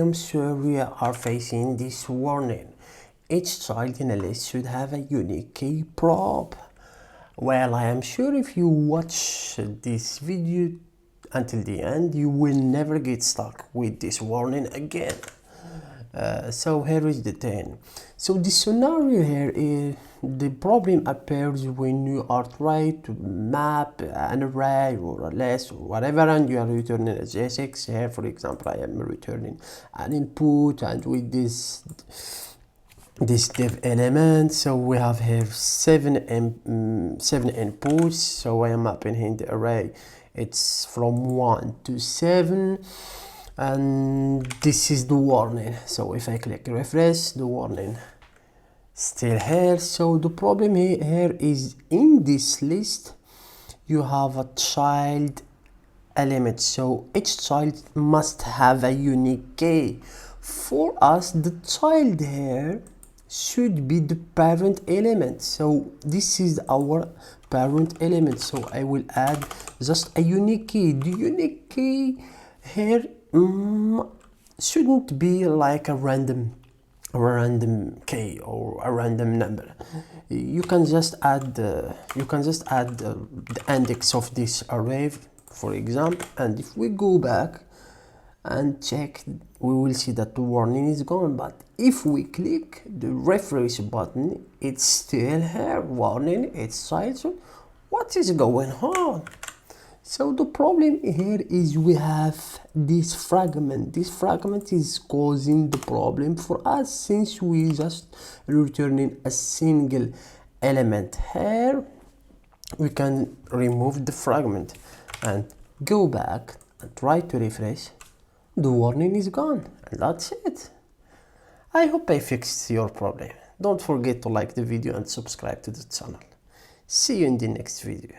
I'm sure we are facing this warning. Each child in a list should have a unique key prop. Well, I am sure if you watch this video until the end, you will never get stuck with this warning again. So here is the thing. So the scenario here is the problem appears when you are trying to map an array or a list or whatever, and you are returning a JSX. Here, for example, I am returning an input, and with this div element, so we have here seven inputs. So I am mapping in the array, it's from 1 to 7, and this is the warning. So if I click refresh, the warning still here. So the problem here is in this list you have a child element, so each child must have a unique key. For us, the child here should be the parent element, so this is our parent element. So I will add just a unique key. The unique key here shouldn't be like a random key or a random number. You can just add the index of this array, for example, and if we go back and check, we will see that the warning is gone. But if we click the refresh button, it's still here, warning, it's child. So what is going on? So the problem here is we have this fragment. This fragment is causing the problem for us, since we just returning a single element. Here we can remove the fragment and go back and try to refresh. The warning is gone, and that's it. I hope I fixed your problem. Don't forget to like the video and subscribe to the channel. See you in the next video.